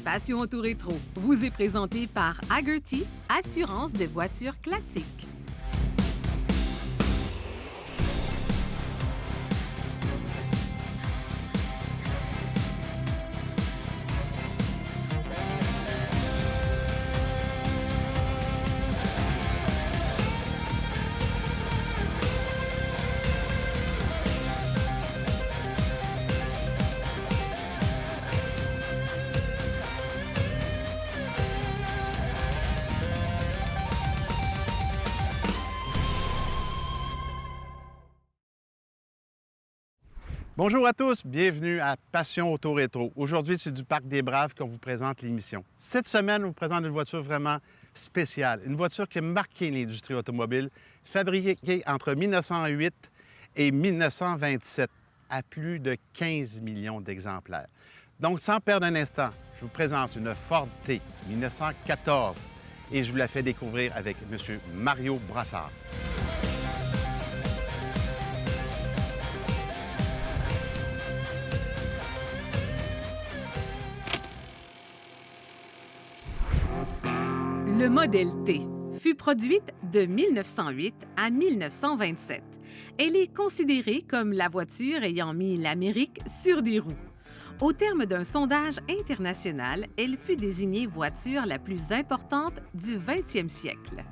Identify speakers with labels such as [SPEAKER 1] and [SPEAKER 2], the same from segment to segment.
[SPEAKER 1] Passion Auto Rétro vous est présenté par Hagerty, assurance de voitures classiques.
[SPEAKER 2] Bonjour à tous, bienvenue à Passion Auto Rétro. Aujourd'hui, c'est du Parc des Braves qu'on vous présente l'émission. Cette semaine, on vous présente une voiture vraiment spéciale, une voiture qui a marqué l'industrie automobile, fabriquée entre 1908 et 1927 à plus de 15 millions d'exemplaires. Donc, sans perdre un instant, je vous présente une Ford T 1914 et je vous la fais découvrir avec M. Mario Brassard.
[SPEAKER 1] Le modèle T fut produite de 1908 à 1927. Elle est considérée comme la voiture ayant mis l'Amérique sur des roues. Au terme d'un sondage international, elle fut désignée voiture la plus importante du 20e siècle.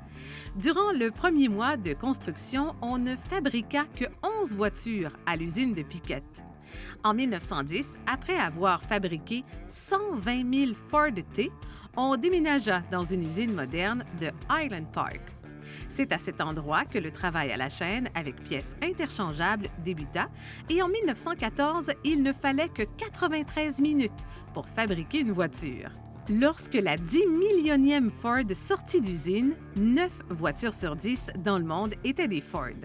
[SPEAKER 1] Durant le premier mois de construction, on ne fabriqua que 11 voitures à l'usine de Piquette. En 1910, après avoir fabriqué 120 000 Ford T, on déménagea dans une usine moderne de Highland Park. C'est à cet endroit que le travail à la chaîne avec pièces interchangeables débuta et en 1914, il ne fallait que 93 minutes pour fabriquer une voiture. Lorsque la 10 millionième Ford sortit d'usine, 9 voitures sur 10 dans le monde étaient des Ford.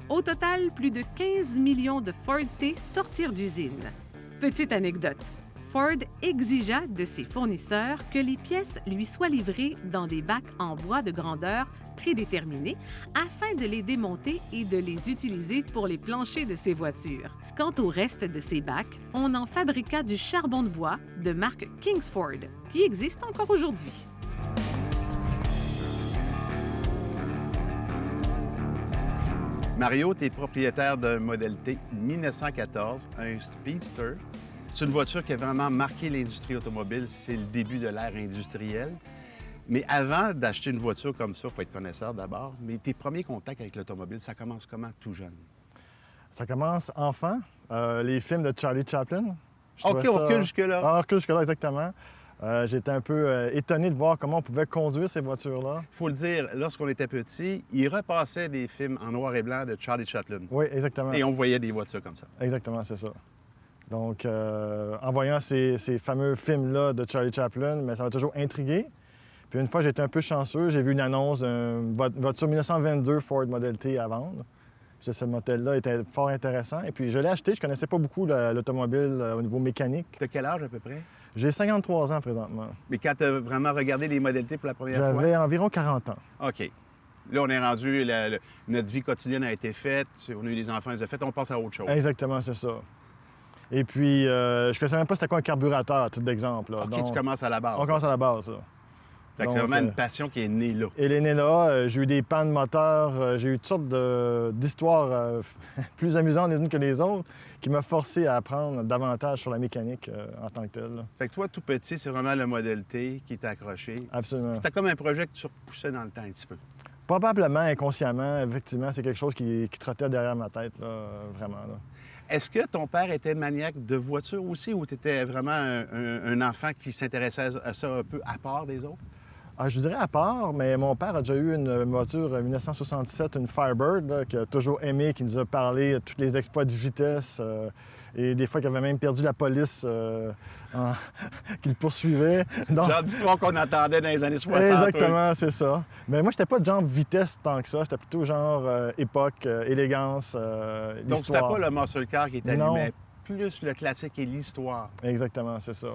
[SPEAKER 1] Au total, plus de 15 millions de Ford T sortirent d'usine. Petite anecdote, Ford exigea de ses fournisseurs que les pièces lui soient livrées dans des bacs en bois de grandeur prédéterminée afin de les démonter et de les utiliser pour les planchers de ses voitures. Quant au reste de ces bacs, on en fabriqua du charbon de bois de marque Kingsford, qui existe encore aujourd'hui.
[SPEAKER 2] Mario, tu es propriétaire d'un modèle T 1914, un Speedster. C'est une voiture qui a vraiment marqué l'industrie automobile. C'est le début de l'ère industrielle. Mais avant d'acheter une voiture comme ça, il faut être connaisseur d'abord. Mais tes premiers contacts avec l'automobile, ça commence comment tout jeune?
[SPEAKER 3] Ça commence enfant. Les films de Charlie Chaplin.
[SPEAKER 2] OK, on recule jusque-là.
[SPEAKER 3] On recule jusque-là, exactement. J'étais un peu étonné de voir comment on pouvait conduire ces voitures-là.
[SPEAKER 2] Il faut le dire, lorsqu'on était petit, il repassait des films en noir et blanc de Charlie Chaplin.
[SPEAKER 3] Oui, exactement.
[SPEAKER 2] Et on voyait des voitures comme ça.
[SPEAKER 3] Exactement, c'est ça. Donc, en voyant ces fameux films-là de Charlie Chaplin, mais ça m'a toujours intrigué. Puis une fois, j'étais un peu chanceux, j'ai vu une annonce d'une voiture 1922 Ford Model T à vendre. Puis ce modèle-là était fort intéressant. Et puis je l'ai acheté, je connaissais pas beaucoup l'automobile au niveau mécanique.
[SPEAKER 2] Tu as quel âge à peu près?
[SPEAKER 3] J'ai 53 ans présentement.
[SPEAKER 2] Mais quand tu as vraiment regardé les modèles T pour la première fois?
[SPEAKER 3] J'avais environ 40 ans.
[SPEAKER 2] OK. Là, on est rendu, notre vie quotidienne a été faite, on a eu des enfants, ils ont fait, on passe à autre chose.
[SPEAKER 3] Exactement, c'est ça. Et puis, je ne connaissais même pas c'était quoi un carburateur, à titre d'exemple.
[SPEAKER 2] OK, donc, tu commences à la base.
[SPEAKER 3] On commence à la base, ça.
[SPEAKER 2] Fait que c'est vraiment une passion qui est née là.
[SPEAKER 3] Elle est née là. J'ai eu des pannes moteurs, j'ai eu toutes sortes d'histoires plus amusantes les unes que les autres qui m'ont forcé à apprendre davantage sur la mécanique en tant que telle.
[SPEAKER 2] Fait que toi, tout petit, c'est vraiment le modèle T qui t'a accroché.
[SPEAKER 3] Absolument.
[SPEAKER 2] C'était comme un projet que tu repoussais dans le temps un petit peu.
[SPEAKER 3] Probablement, inconsciemment, effectivement, c'est quelque chose qui trottait derrière ma tête, là, vraiment. Là.
[SPEAKER 2] Est-ce que ton père était maniaque de voiture aussi ou tu étais vraiment un enfant qui s'intéressait à ça un peu à part des autres?
[SPEAKER 3] Je dirais à part, mais mon père a déjà eu une voiture 1967, une Firebird, là, qu'il a toujours aimé, qui nous a parlé de tous les exploits de vitesse et des fois qu'il avait même perdu la police qui le poursuivait. Donc...
[SPEAKER 2] Genre d'histoire qu'on entendait dans les années 60.
[SPEAKER 3] Exactement, c'est ça. Mais moi, j'étais pas de genre vitesse tant que ça. J'étais plutôt genre époque, élégance, l'histoire.
[SPEAKER 2] Donc, c'était pas le muscle car qui était
[SPEAKER 3] non.
[SPEAKER 2] allumé, plus le classique et l'histoire.
[SPEAKER 3] Exactement, c'est ça.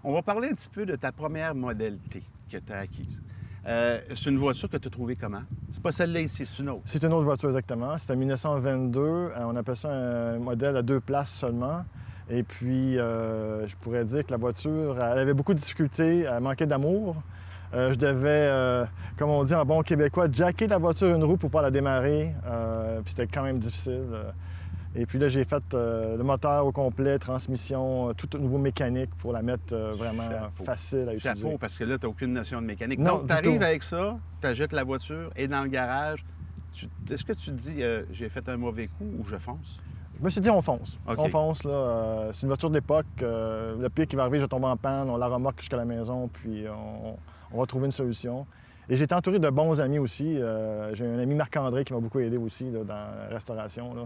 [SPEAKER 2] On va parler un petit peu de ta première modèle T que tu as acquise. C'est une voiture que tu as trouvée comment? C'est pas celle-là ici, c'est une autre.
[SPEAKER 3] C'est une autre voiture, exactement. C'était en 1922. On appelle ça un modèle à 2 places seulement. Et puis, je pourrais dire que la voiture, elle avait beaucoup de difficultés, elle manquait d'amour. Je devais, comme on dit en bon québécois, jacker la voiture une roue pour pouvoir la démarrer. Puis c'était quand même difficile. Et puis là, j'ai fait le moteur au complet, transmission, tout nouveau mécanique pour la mettre vraiment facile à utiliser.
[SPEAKER 2] Chapeau, parce que là, tu n'as aucune notion de mécanique.
[SPEAKER 3] Non,
[SPEAKER 2] donc,
[SPEAKER 3] du
[SPEAKER 2] tu arrives
[SPEAKER 3] tout.
[SPEAKER 2] avec ça, tu achètes la voiture et dans le garage, est-ce que tu te dis, j'ai fait un mauvais coup ou je fonce?
[SPEAKER 3] Je me suis dit, on fonce.
[SPEAKER 2] OK.
[SPEAKER 3] On fonce, là. C'est une voiture d'époque. Le pire qui va arriver, je vais tomber en panne, on la remorque jusqu'à la maison, puis on va trouver une solution. Et j'ai été entouré de bons amis aussi. J'ai un ami Marc-André qui m'a beaucoup aidé aussi là, dans la restauration. Là.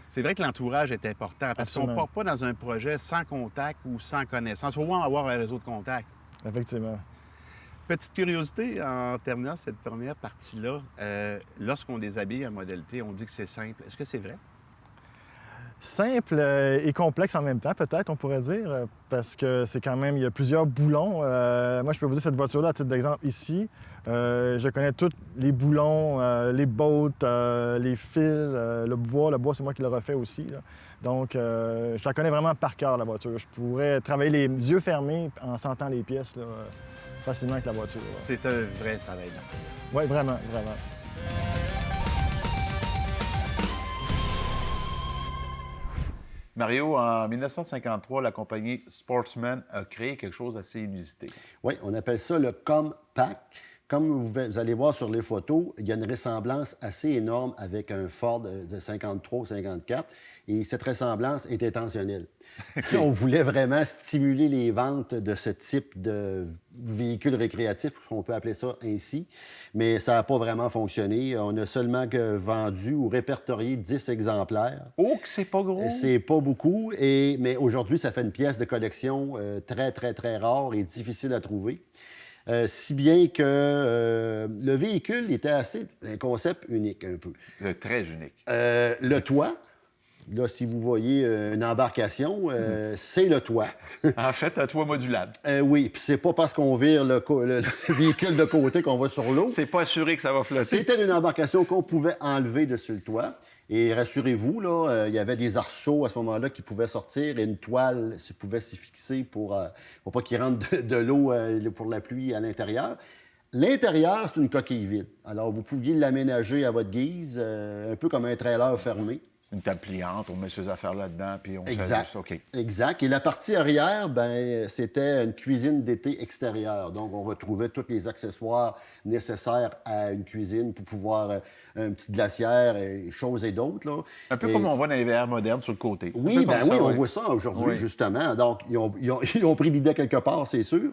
[SPEAKER 2] C'est vrai que l'entourage est important parce qu'on ne
[SPEAKER 3] Absolument.
[SPEAKER 2] part pas dans un projet sans contact ou sans connaissance. Il faut vraiment avoir un réseau de contacts.
[SPEAKER 3] Effectivement.
[SPEAKER 2] Petite curiosité en terminant cette première partie-là. Lorsqu'on déshabille en Model T, on dit que c'est simple. Est-ce que c'est vrai?
[SPEAKER 3] Simple et complexe en même temps, peut-être, on pourrait dire, parce que c'est quand même, il y a plusieurs boulons. Moi, je peux vous dire, cette voiture-là, à titre d'exemple, ici, je connais tous les boulons, les bottes, les fils, le bois. Le bois, c'est moi qui le refait aussi, là. Donc, je la connais vraiment par cœur, la voiture. Je pourrais travailler les yeux fermés en sentant les pièces, là, facilement avec la voiture.
[SPEAKER 2] C'est un vrai travail d'artisan.
[SPEAKER 3] Oui, vraiment, vraiment.
[SPEAKER 4] Mario, en 1953, la compagnie Sportsman a créé quelque chose d'assez inusité.
[SPEAKER 5] Oui, on appelle ça le compact. Comme vous allez voir sur les photos, il y a une ressemblance assez énorme avec un Ford de 53 ou 54. Et cette ressemblance est intentionnelle. On voulait vraiment stimuler les ventes de ce type de véhicule récréatif, on peut appeler ça ainsi. Mais ça n'a pas vraiment fonctionné. On a seulement vendu ou répertorié 10 exemplaires.
[SPEAKER 4] Oh, que c'est pas gros!
[SPEAKER 5] C'est pas beaucoup, mais aujourd'hui, ça fait une pièce de collection très, très, très rare et difficile à trouver. Si bien que le véhicule était un concept unique un peu.
[SPEAKER 4] Très unique.
[SPEAKER 5] Le toit, là, si vous voyez une embarcation, c'est le toit.
[SPEAKER 4] En fait, un toit modulable.
[SPEAKER 5] Oui, puis c'est pas parce qu'on vire le véhicule de côté qu'on va sur l'eau.
[SPEAKER 4] C'est pas assuré que ça va flotter.
[SPEAKER 5] C'était une embarcation qu'on pouvait enlever dessus le toit. Et rassurez-vous, là, il y avait des arceaux à ce moment-là qui pouvaient sortir et une toile pouvait s'y fixer pour pas qu'il rentre de l'eau pour la pluie à l'intérieur. L'intérieur, c'est une coquille vide. Alors, vous pouviez l'aménager à votre guise, un peu comme un trailer fermé.
[SPEAKER 4] Une table pliante, on met ses affaires là-dedans, puis on
[SPEAKER 5] Exact.
[SPEAKER 4] s'ajuste. OK.
[SPEAKER 5] Exact. Et la partie arrière, ben, c'était une cuisine d'été extérieure. Donc, on retrouvait tous les accessoires nécessaires à une cuisine pour pouvoir une petite glacière, et choses et d'autres. Là.
[SPEAKER 4] Un peu comme on voit dans les VR modernes sur le côté.
[SPEAKER 5] Oui,
[SPEAKER 4] Un peu
[SPEAKER 5] ben
[SPEAKER 4] comme
[SPEAKER 5] oui,
[SPEAKER 4] ça,
[SPEAKER 5] on voit ça aujourd'hui,
[SPEAKER 4] Oui.
[SPEAKER 5] justement. Donc, ils ont pris l'idée quelque part, c'est sûr.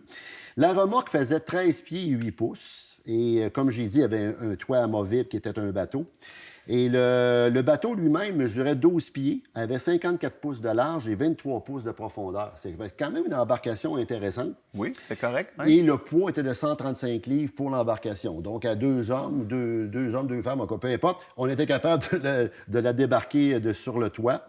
[SPEAKER 5] La remorque faisait 13 pieds et 8 pouces. Et comme j'ai dit, il y avait un toit amovible qui était un bateau. Et le bateau lui-même mesurait 12 pieds, avait 54 pouces de large et 23 pouces de profondeur. C'est quand même une embarcation intéressante.
[SPEAKER 4] Oui, c'est correct. Hein?
[SPEAKER 5] Et le poids était de 135 livres pour l'embarcation. Donc, à deux hommes, deux femmes, encore peu importe, on était capable de la débarquer sur le toit.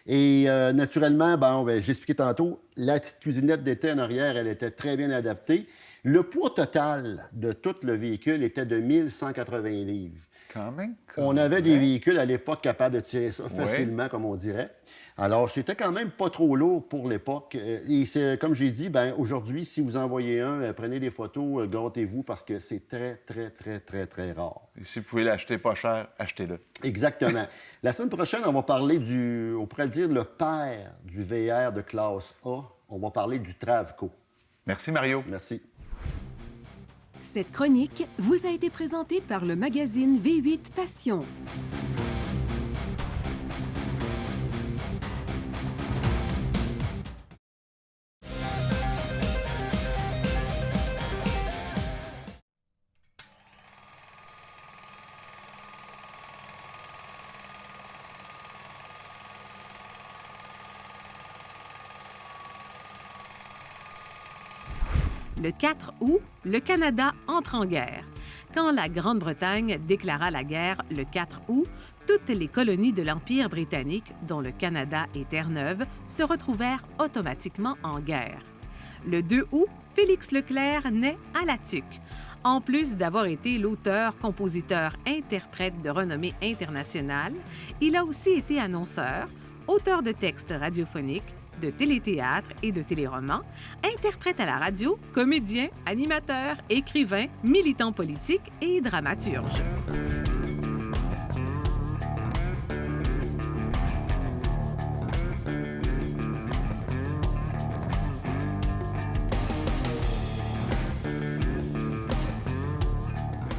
[SPEAKER 5] Et naturellement, j'expliquais tantôt, la petite cuisinette d'été en arrière, elle était très bien adaptée. Le poids total de tout le véhicule était de 1180 livres.
[SPEAKER 4] Quand même.
[SPEAKER 5] On avait des véhicules à l'époque capables de tirer ça facilement, comme on dirait. Alors, c'était quand même pas trop lourd pour l'époque. Et c'est, comme j'ai dit, aujourd'hui, si vous en voyez un, prenez des photos, gâtez-vous, parce que c'est très, très, très, très, très rare.
[SPEAKER 4] Et si vous pouvez l'acheter pas cher, achetez-le.
[SPEAKER 5] Exactement. La semaine prochaine, on va parler on pourrait dire, le père du VR de classe A. On va parler du Travco.
[SPEAKER 4] Merci, Mario.
[SPEAKER 5] Merci.
[SPEAKER 6] Cette chronique vous a été présentée par le magazine V8 Passion.
[SPEAKER 1] Le 4 août, le Canada entre en guerre. Quand la Grande-Bretagne déclara la guerre le 4 août, toutes les colonies de l'Empire britannique, dont le Canada et Terre-Neuve, se retrouvèrent automatiquement en guerre. Le 2 août, Félix Leclerc naît à La Tuque. En plus d'avoir été l'auteur, compositeur, interprète de renommée internationale, il a aussi été annonceur, auteur de textes radiophoniques, de téléthéâtre et de téléroman, interprète à la radio, comédien, animateur, écrivain, militant politique et dramaturge.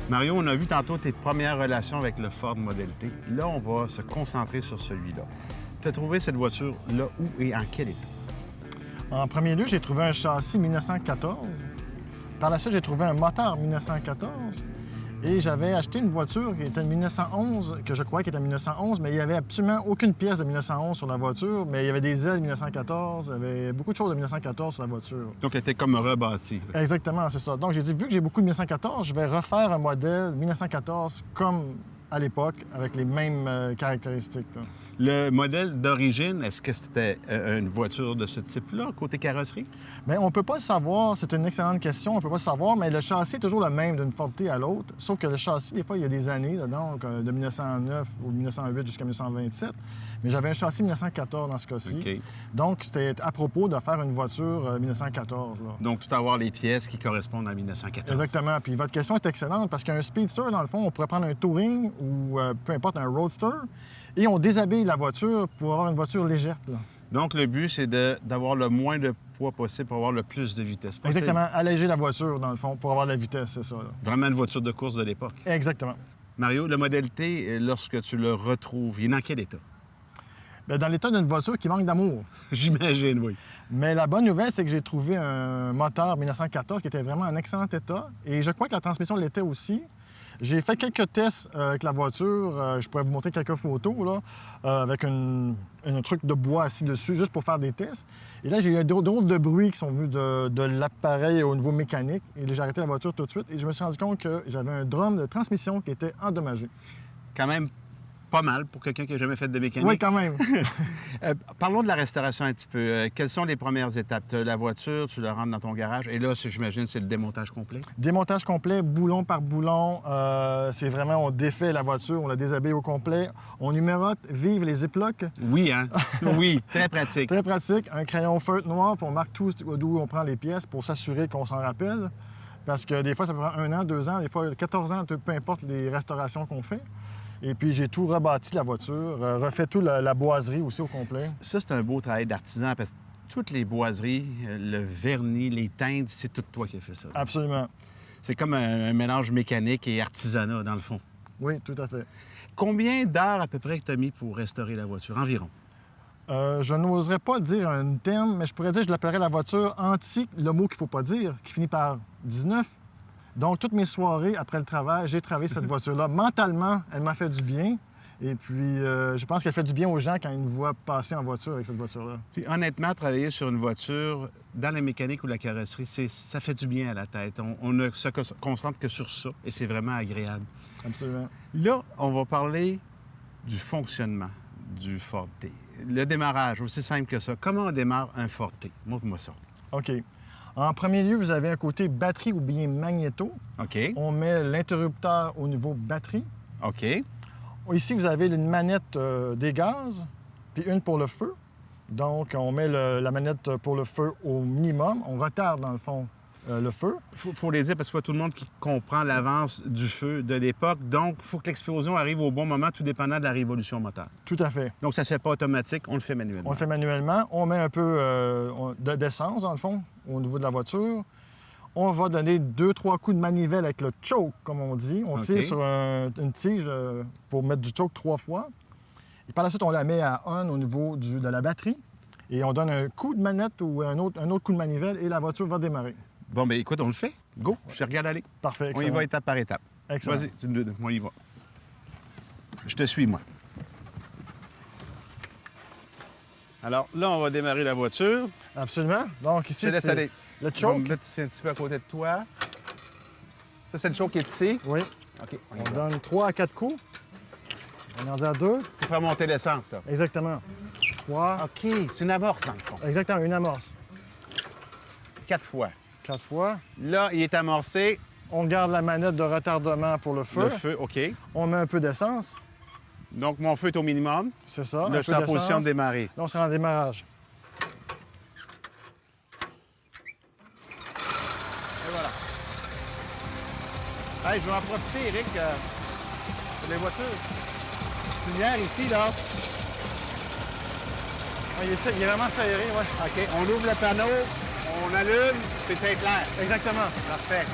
[SPEAKER 2] Mario, on a vu tantôt tes premières relations avec le Ford Model T. Là, on va se concentrer sur celui-là. Tu as trouvé cette voiture-là où et en quel état?
[SPEAKER 3] En premier lieu, j'ai trouvé un châssis 1914. Par la suite, j'ai trouvé un moteur 1914. Et j'avais acheté une voiture qui était de 1911, que je croyais qu'elle était de 1911, mais il n'y avait absolument aucune pièce de 1911 sur la voiture, mais il y avait des ailes 1914, il y avait beaucoup de choses de 1914 sur la voiture.
[SPEAKER 2] Donc, elle était comme rebâtie.
[SPEAKER 3] Exactement, c'est ça. Donc, j'ai dit, vu que j'ai beaucoup de 1914, je vais refaire un modèle 1914 comme à l'époque, avec les mêmes caractéristiques, là.
[SPEAKER 2] Le modèle d'origine, est-ce que c'était une voiture de ce type-là, côté carrosserie?
[SPEAKER 3] Bien, on ne peut pas le savoir. C'est une excellente question. On ne peut pas le savoir, mais le châssis est toujours le même d'une Ford T à l'autre. Sauf que le châssis, des fois, il y a des années, là, donc de 1909 ou 1908 jusqu'à 1927. Mais j'avais un châssis 1914 dans ce cas-ci.
[SPEAKER 2] OK.
[SPEAKER 3] Donc, c'était à propos de faire une voiture 1914. Là.
[SPEAKER 2] Donc, tout avoir les pièces qui correspondent à 1914.
[SPEAKER 3] Exactement. Puis votre question est excellente parce qu'un Speedster, dans le fond, on pourrait prendre un Touring ou peu importe, un Roadster et on déshabille la voiture pour avoir une voiture légère, là.
[SPEAKER 2] Donc, le but, c'est d'avoir le moins de poids possible pour avoir le plus de vitesse possible.
[SPEAKER 3] Exactement. Alléger la voiture, dans le fond, pour avoir de la vitesse, c'est ça, là.
[SPEAKER 2] Vraiment une voiture de course de l'époque.
[SPEAKER 3] Exactement.
[SPEAKER 2] Mario, le Model T, lorsque tu le retrouves, il est dans quel état?
[SPEAKER 3] Bien, dans l'état d'une voiture qui manque d'amour.
[SPEAKER 2] J'imagine, oui.
[SPEAKER 3] Mais la bonne nouvelle, c'est que j'ai trouvé un moteur 1914 qui était vraiment en excellent état. Et je crois que la transmission l'était aussi. J'ai fait quelques tests avec la voiture. Je pourrais vous montrer quelques photos, là, avec un truc de bois assis dessus, juste pour faire des tests. Et là, j'ai eu d'autres de bruits qui sont venus de l'appareil au niveau mécanique. Et j'ai arrêté la voiture tout de suite. Et je me suis rendu compte que j'avais un drum de transmission qui était endommagé.
[SPEAKER 2] Quand même pas mal pour quelqu'un qui n'a jamais fait de mécanique.
[SPEAKER 3] Oui, quand même.
[SPEAKER 2] Parlons de la restauration un petit peu. Quelles sont les premières étapes? Tu as la voiture, tu la rentres dans ton garage, et là, j'imagine, c'est le démontage complet?
[SPEAKER 3] Démontage complet, boulon par boulon. C'est vraiment, on défait la voiture, on la déshabille au complet. On numérote, vive les ziplocs.
[SPEAKER 2] Oui, hein? Oui, très pratique.
[SPEAKER 3] Très pratique. Un crayon feutre noir, puis on marque tout d'où on prend les pièces pour s'assurer qu'on s'en rappelle. Parce que des fois, ça peut prendre 1 an, 2 ans, des fois 14 ans, peu importe les restaurations qu'on fait. Et puis, j'ai tout rebâti la voiture, refait tout la boiserie aussi au complet.
[SPEAKER 2] Ça, c'est un beau travail d'artisan parce que toutes les boiseries, le vernis, les teintes, c'est tout toi qui as fait ça.
[SPEAKER 3] Absolument.
[SPEAKER 2] C'est comme un mélange mécanique et artisanat, dans le fond.
[SPEAKER 3] Oui, tout à fait.
[SPEAKER 2] Combien d'heures à peu près que tu as mis pour restaurer la voiture, environ?
[SPEAKER 3] Je n'oserais pas dire un terme, mais je pourrais dire que je l'appellerais la voiture antique, le mot qu'il ne faut pas dire, qui finit par 19. Donc, toutes mes soirées, après le travail, j'ai travaillé cette voiture-là. Mentalement, elle m'a fait du bien. Et puis, je pense qu'elle fait du bien aux gens quand ils nous voient passer en voiture avec cette voiture-là.
[SPEAKER 2] Puis honnêtement, travailler sur une voiture, dans la mécanique ou la carrosserie, ça fait du bien à la tête. On ne se concentre que sur ça et c'est vraiment agréable.
[SPEAKER 3] Absolument.
[SPEAKER 2] Là, on va parler du fonctionnement du Ford T. Le démarrage, aussi simple que ça. Comment on démarre un Ford T? Montre-moi ça.
[SPEAKER 3] OK. En premier lieu, vous avez un côté batterie ou bien magnéto.
[SPEAKER 2] OK.
[SPEAKER 3] On met l'interrupteur au niveau batterie.
[SPEAKER 2] OK.
[SPEAKER 3] Ici, vous avez une manette des gaz, puis une pour le feu. Donc, on met la manette pour le feu au minimum. On retarde, dans le fond, le feu.
[SPEAKER 2] Il faut les dire parce que c'est pas tout le monde qui comprend l'avance du feu de l'époque. Donc, il faut que l'explosion arrive au bon moment, tout dépendant de la révolution moteur.
[SPEAKER 3] Tout à fait.
[SPEAKER 2] Donc, ça ne se fait pas automatique, on le fait manuellement.
[SPEAKER 3] On le fait manuellement. On met un peu d'essence, dans le fond, au niveau de la voiture. On va donner 2-3 coups de manivelle avec le choke, comme on dit. On tire sur une tige pour mettre du choke 3 fois. Et par la suite, on la met à on au niveau de la batterie. Et on donne un coup de manette ou un autre coup de manivelle et la voiture va démarrer.
[SPEAKER 2] Bon, bien, écoute, on le fait. Go, je te regarde aller.
[SPEAKER 3] Parfait,
[SPEAKER 2] On y
[SPEAKER 3] excellent.
[SPEAKER 2] va étape par étape.
[SPEAKER 3] Excellent.
[SPEAKER 2] Vas-y, on y va. Je te suis, moi. Alors là, on va démarrer la voiture.
[SPEAKER 3] Absolument. Donc
[SPEAKER 2] Je
[SPEAKER 3] ici,
[SPEAKER 2] te laisse aller.
[SPEAKER 3] le
[SPEAKER 2] Je vais me
[SPEAKER 3] choke.
[SPEAKER 2] mettre ici un petit peu à côté de toi. Ça, c'est le choke qui est ici.
[SPEAKER 3] Oui.
[SPEAKER 2] OK, on y
[SPEAKER 3] On
[SPEAKER 2] va.
[SPEAKER 3] donne 3 à 4 coups. On en dit à 2.
[SPEAKER 2] Il faut faire monter l'essence, là.
[SPEAKER 3] Exactement. 3.
[SPEAKER 2] OK, c'est une amorce, dans le fond.
[SPEAKER 3] Exactement, une amorce.
[SPEAKER 2] 4 fois.
[SPEAKER 3] 4 fois.
[SPEAKER 2] Là, il est amorcé.
[SPEAKER 3] On garde la manette de retardement pour le feu.
[SPEAKER 2] Le feu, OK.
[SPEAKER 3] On met un peu d'essence.
[SPEAKER 2] Donc, mon feu est au minimum.
[SPEAKER 3] C'est ça.
[SPEAKER 2] Là,
[SPEAKER 3] un
[SPEAKER 2] je suis
[SPEAKER 3] peu
[SPEAKER 2] en position de
[SPEAKER 3] d'essence.
[SPEAKER 2] démarrer.
[SPEAKER 3] Là, on sera en démarrage.
[SPEAKER 2] Hey, je vais en profiter, Eric, pour les voitures. Petite lumière ici, là.
[SPEAKER 3] Ouais, il est vraiment serré, ouais.
[SPEAKER 2] OK, on ouvre le panneau, on allume, puis c'est clair.
[SPEAKER 3] Exactement.
[SPEAKER 2] Parfait.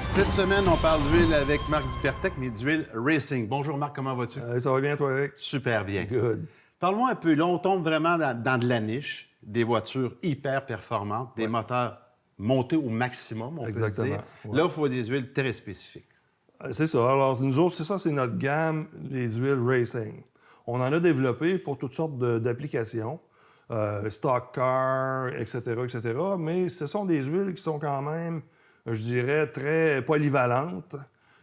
[SPEAKER 2] Cette semaine, on parle d'huile avec Marc Dupertec, mais d'huile Racing. Bonjour Marc, comment vas-tu?
[SPEAKER 7] Ça va bien, toi, Eric?
[SPEAKER 2] Super bien.
[SPEAKER 7] Good.
[SPEAKER 2] Parle-moi un peu, là, on tombe vraiment dans de la niche, des voitures hyper performantes, des moteurs montés au maximum, on peut le
[SPEAKER 7] Exactement,
[SPEAKER 2] dire.
[SPEAKER 7] ouais.
[SPEAKER 2] Là, il faut des huiles très spécifiques.
[SPEAKER 7] C'est ça. Alors, nous autres, c'est notre gamme des huiles Racing. On en a développé pour toutes sortes d'applications, stock car, etc., etc., mais ce sont des huiles qui sont quand même, je dirais, très polyvalentes.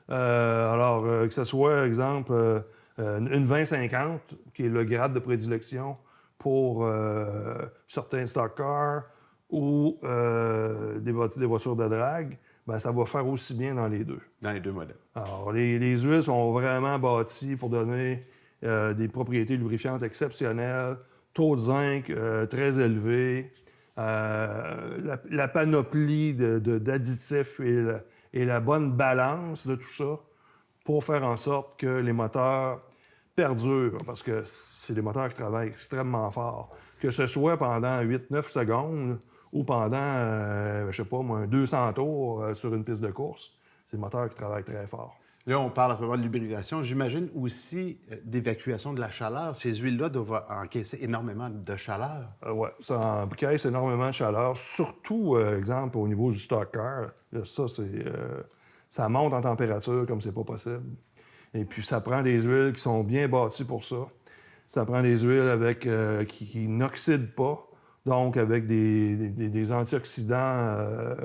[SPEAKER 7] Que ce soit, exemple, une 2050, qui est le grade de prédilection pour certains stock cars ou des voitures de drague, ben, ça va faire aussi bien dans les deux.
[SPEAKER 2] Dans les deux modèles.
[SPEAKER 7] Alors, les huiles sont vraiment bâties pour donner des propriétés lubrifiantes exceptionnelles, taux de zinc très élevé, la panoplie d'additifs et la bonne balance de tout ça pour faire en sorte que les moteurs perdurent, parce que c'est des moteurs qui travaillent extrêmement fort. Que ce soit pendant 8-9 secondes ou pendant, je sais pas moi, 200 tours sur une piste de course, c'est des moteurs qui travaillent très fort.
[SPEAKER 2] Là, on parle à ce moment de lubrification. J'imagine aussi d'évacuation de la chaleur. Ces huiles-là doivent encaisser énormément de chaleur.
[SPEAKER 7] Oui, ça encaisse énormément de chaleur, surtout, exemple, au niveau du stock car. Là, ça monte en température comme c'est pas possible. Et puis, ça prend des huiles qui sont bien bâties pour ça. Ça prend des huiles qui n'oxydent pas, donc avec des antioxydants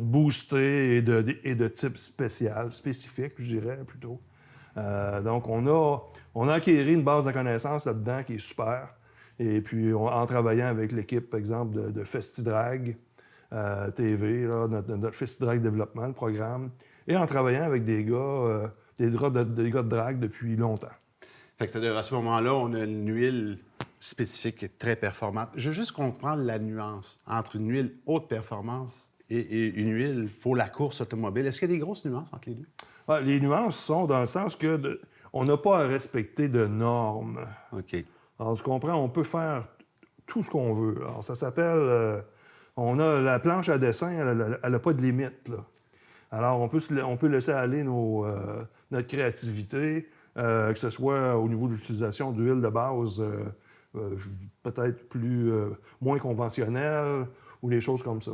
[SPEAKER 7] boostés et de type spécifique, je dirais, plutôt. Donc, on a acquis une base de connaissances là-dedans qui est super. Et puis, en travaillant avec l'équipe, par exemple, de FestiDrag TV, là, notre FestiDrag développement, le programme, et en travaillant avec des gars, des gars de drague depuis longtemps.
[SPEAKER 2] Fait que c'est-à-dire, à ce moment-là, on a une huile spécifique qui est très performante. Je veux juste comprendre la nuance entre une huile haute performance et une huile pour la course automobile. Est-ce qu'il y a des grosses nuances entre les deux?
[SPEAKER 7] Ah, les nuances sont dans le sens que on n'a pas à respecter de normes.
[SPEAKER 2] OK.
[SPEAKER 7] Alors, tu comprends, on peut faire tout ce qu'on veut. Alors, ça s'appelle... on a la planche à dessin, elle n'a pas de limite, là. Alors, on peut laisser aller notre créativité, que ce soit au niveau de l'utilisation d'huile de base peut-être moins conventionnelle ou des choses comme ça.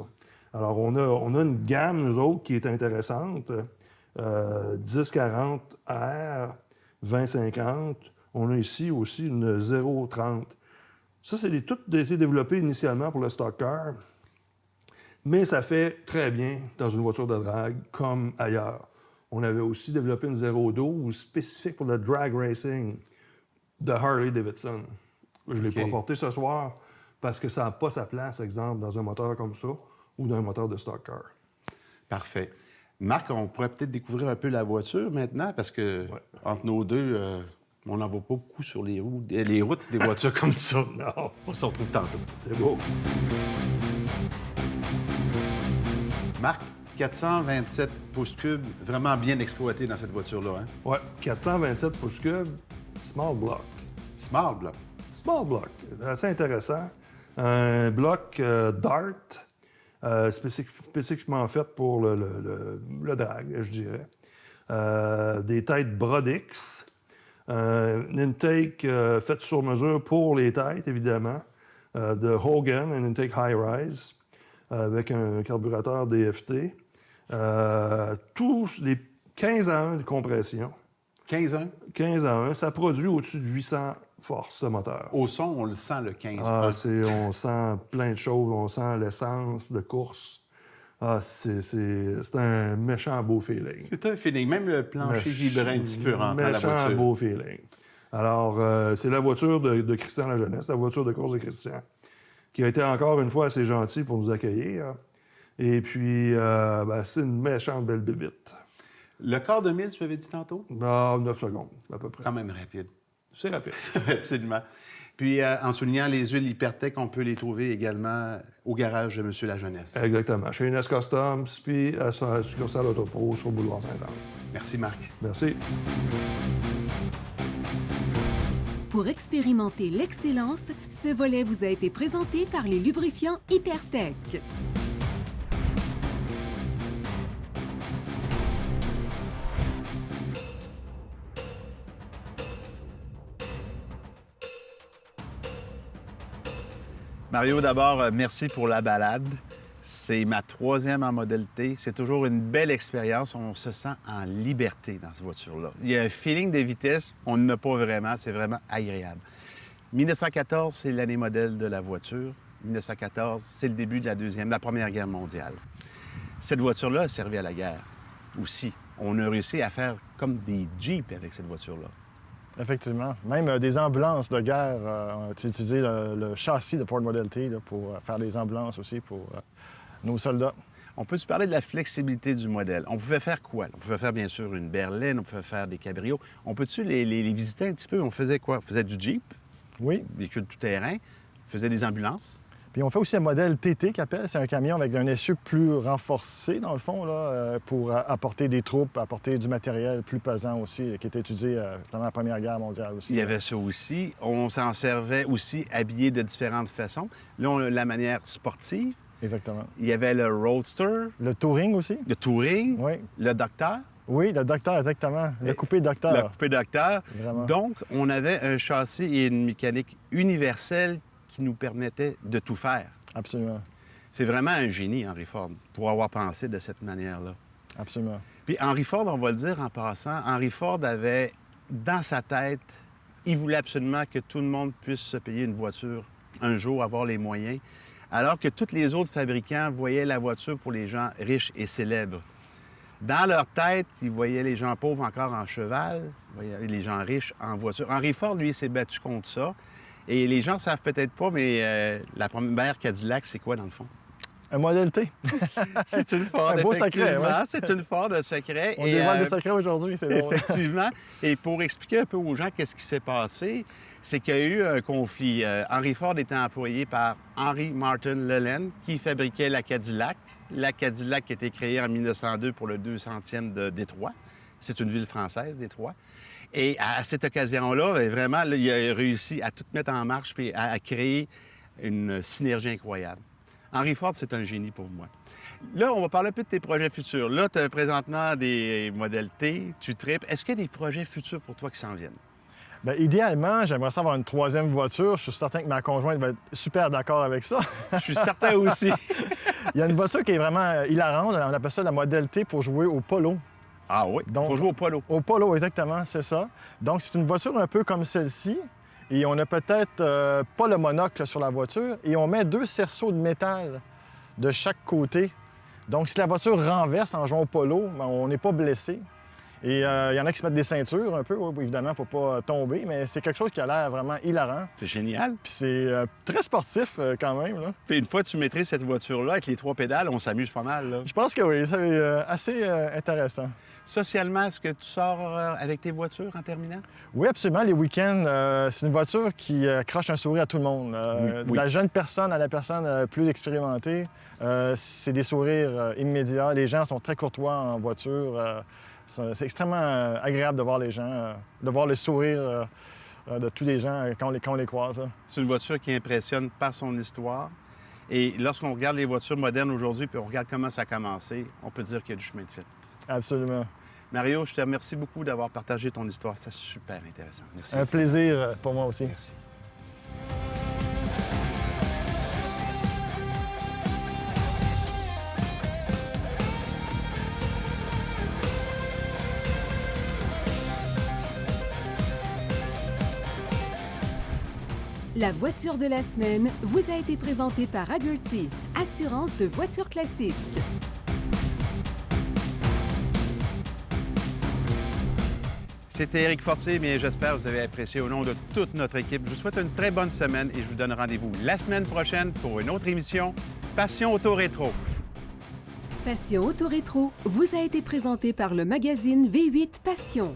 [SPEAKER 7] Alors, on a une gamme, nous autres, qui est intéressante. 1040 R, 2050. On a ici aussi une 030. Ça, c'est toutes été développées initialement pour le stock car, mais ça fait très bien dans une voiture de drague comme ailleurs. On avait aussi développé une 012 spécifique pour le drag racing de Harley-Davidson. Je ne l'ai pas porté ce soir parce que ça n'a pas sa place, exemple, dans un moteur comme ça ou dans un moteur de stock car.
[SPEAKER 2] Parfait. Marc, on pourrait peut-être découvrir un peu la voiture maintenant parce que entre nos deux, on n'en voit pas beaucoup sur les routes des voitures comme ça.
[SPEAKER 7] Non.
[SPEAKER 2] On se retrouve tantôt.
[SPEAKER 7] C'est beau.
[SPEAKER 2] Marc, 427 pouces cubes, vraiment bien exploité dans cette voiture-là, hein?
[SPEAKER 7] Oui, 427 pouces cubes, small block.
[SPEAKER 2] Small block.
[SPEAKER 7] Small block, assez intéressant. Un bloc Dart, spécifiquement fait pour le drag, je dirais. Des têtes Brodix, Une intake faite sur mesure pour les têtes, évidemment, de Hogan, un intake high-rise, avec un carburateur DFT. Tous les 15 à 1 de compression.
[SPEAKER 2] 15-1?
[SPEAKER 7] 15 à 1, ça produit au-dessus de 800 forces de moteur.
[SPEAKER 2] Au son, on le sent, le 15-1.
[SPEAKER 7] On sent plein de choses. On sent l'essence de course. C'est un méchant beau feeling.
[SPEAKER 2] C'est un feeling. Même le plancher vibrait un petit peu en la
[SPEAKER 7] Méchant
[SPEAKER 2] voiture.
[SPEAKER 7] beau feeling. Alors, c'est la voiture de Christian La Jeunesse, la voiture de course de Christian, qui a été encore une fois assez gentil pour nous accueillir. Et puis, c'est une méchante belle bébite.
[SPEAKER 2] Le quart de mille, tu m'avais dit tantôt?
[SPEAKER 7] 9 secondes, à peu près.
[SPEAKER 2] Quand même rapide.
[SPEAKER 7] C'est rapide.
[SPEAKER 2] Absolument. Puis, en soulignant les huiles Hypertech, on peut les trouver également au garage de M. La Jeunesse.
[SPEAKER 7] Exactement. Chez Inès Customs, puis à sa succursale Autopro sur le boulevard Saint-Anne.
[SPEAKER 2] Merci, Marc.
[SPEAKER 7] Merci.
[SPEAKER 6] Pour expérimenter l'excellence, ce volet vous a été présenté par les lubrifiants Hypertech.
[SPEAKER 2] Mario, d'abord, merci pour la balade. C'est ma 3e en Model T. C'est toujours une belle expérience. On se sent en liberté dans cette voiture-là. Il y a un feeling de vitesse, on n'a pas vraiment. C'est vraiment agréable. 1914, c'est l'année modèle de la voiture. 1914, c'est le début de la Première Guerre mondiale. Cette voiture-là a servi à la guerre aussi. On a réussi à faire comme des Jeeps avec cette voiture-là.
[SPEAKER 3] Effectivement. Même des ambulances de guerre, on a utilisé le châssis de Ford Model T là, pour faire des ambulances aussi pour nos soldats.
[SPEAKER 2] On peut se parler de la flexibilité du modèle. On pouvait faire quoi? On pouvait faire, bien sûr, une berline, on pouvait faire des cabriots. On peut-tu les visiter un petit peu? On faisait quoi? On faisait du Jeep,
[SPEAKER 3] Oui.
[SPEAKER 2] véhicule tout-terrain. On faisait des ambulances.
[SPEAKER 3] Puis on fait aussi un modèle TT qu'appelle. C'est un camion avec un essieu plus renforcé, dans le fond, là, pour apporter des troupes, apporter du matériel plus pesant aussi, qui était utilisé pendant la Première Guerre mondiale aussi.
[SPEAKER 2] Il y avait ça aussi. On s'en servait aussi habillé de différentes façons. Là, on a la manière sportive.
[SPEAKER 3] Exactement.
[SPEAKER 2] Il y avait le Roadster,
[SPEAKER 3] Le touring aussi.
[SPEAKER 2] le Touring,
[SPEAKER 3] Oui.
[SPEAKER 2] le Docteur,
[SPEAKER 3] Oui, le docteur, exactement. Le coupé docteur.
[SPEAKER 2] le coupé Docteur.
[SPEAKER 3] Vraiment.
[SPEAKER 2] Donc, on avait un châssis et une mécanique universelle qui nous permettait de tout faire.
[SPEAKER 3] Absolument.
[SPEAKER 2] C'est vraiment un génie, Henry Ford, pour avoir pensé de cette manière-là.
[SPEAKER 3] Absolument.
[SPEAKER 2] Puis Henry Ford, on va le dire en passant, Henry Ford avait dans sa tête, il voulait absolument que tout le monde puisse se payer une voiture un jour, avoir les moyens, alors que tous les autres fabricants voyaient la voiture pour les gens riches et célèbres. Dans leur tête, ils voyaient les gens pauvres encore en cheval, ils voyaient les gens riches en voiture. Henry Ford, lui, s'est battu contre ça. Et les gens ne savent peut-être pas, mais la première Cadillac, c'est quoi, dans le fond?
[SPEAKER 3] Un modèle T.
[SPEAKER 2] C'est une Ford,
[SPEAKER 3] Un beau secret,
[SPEAKER 2] effectivement.
[SPEAKER 3] ouais.
[SPEAKER 2] C'est une Ford de secret.
[SPEAKER 3] On
[SPEAKER 2] Et,
[SPEAKER 3] dévoile des secrets aujourd'hui, c'est drôle.
[SPEAKER 2] effectivement. Et pour expliquer un peu aux gens qu'est-ce qui s'est passé, c'est qu'il y a eu un conflit. Henry Ford était employé par Henry Martin Lellen, qui fabriquait la Cadillac. La Cadillac a été créée en 1902 pour le 200e de Détroit. C'est une ville française, Détroit. Et à cette occasion-là, bien, vraiment, là, il a réussi à tout mettre en marche puis à créer une synergie incroyable. Henry Ford, c'est un génie pour moi. Là, on va parler un peu de tes projets futurs. Là, tu as présentement des modèles T, tu tripes. Est-ce qu'il y a des projets futurs pour toi qui s'en viennent?
[SPEAKER 3] Bien, idéalement, j'aimerais ça avoir une 3e voiture. Je suis certain que ma conjointe va être super d'accord avec ça.
[SPEAKER 2] Je suis certain aussi.
[SPEAKER 3] Il y a une voiture qui est vraiment hilarante. On appelle ça la Model T pour jouer au polo.
[SPEAKER 2] Ah oui,
[SPEAKER 3] Donc-
[SPEAKER 2] pour jouer au polo.
[SPEAKER 3] Au polo, exactement, c'est ça. Donc, c'est une voiture un peu comme celle-ci. Et on a peut-être pas le monocle sur la voiture. Et on met 2 cerceaux de métal de chaque côté. Donc, si la voiture renverse en jouant au polo, ben, on n'est pas blessé. Et il y en a qui se mettent des ceintures un peu, oui, évidemment, pour pas tomber. Mais c'est quelque chose qui a l'air vraiment hilarant.
[SPEAKER 2] C'est génial.
[SPEAKER 3] Puis c'est très sportif quand même, là.
[SPEAKER 2] Puis une fois que tu maîtrises cette voiture-là avec les 3 pédales, on s'amuse pas mal. Là.
[SPEAKER 3] Je pense que oui, c'est assez intéressant.
[SPEAKER 2] Socialement, est-ce que tu sors avec tes voitures en terminant?
[SPEAKER 3] Oui, absolument. Les week-ends, c'est une voiture qui accroche un sourire à tout le monde.
[SPEAKER 2] Oui.
[SPEAKER 3] De la jeune personne à la personne plus expérimentée, c'est des sourires immédiats. Les gens sont très courtois en voiture. C'est extrêmement agréable de voir les gens, de voir le sourire de tous les gens quand on les croise. Hein.
[SPEAKER 2] C'est une voiture qui impressionne par son histoire. Et lorsqu'on regarde les voitures modernes aujourd'hui, puis on regarde comment ça a commencé, on peut dire qu'il y a du chemin de fait.
[SPEAKER 3] Absolument.
[SPEAKER 2] Mario, je te remercie beaucoup d'avoir partagé ton histoire. C'est super intéressant. Merci.
[SPEAKER 3] Un plaisir pour moi aussi.
[SPEAKER 2] Merci.
[SPEAKER 6] La voiture de la semaine vous a été présentée par Hagerty, assurance de voitures classiques.
[SPEAKER 2] C'était Éric Fortier, mais j'espère que vous avez apprécié au nom de toute notre équipe. Je vous souhaite une très bonne semaine et je vous donne rendez-vous la semaine prochaine pour une autre émission Passion Auto Rétro.
[SPEAKER 6] Passion Auto Rétro vous a été présentée par le magazine V8 Passion.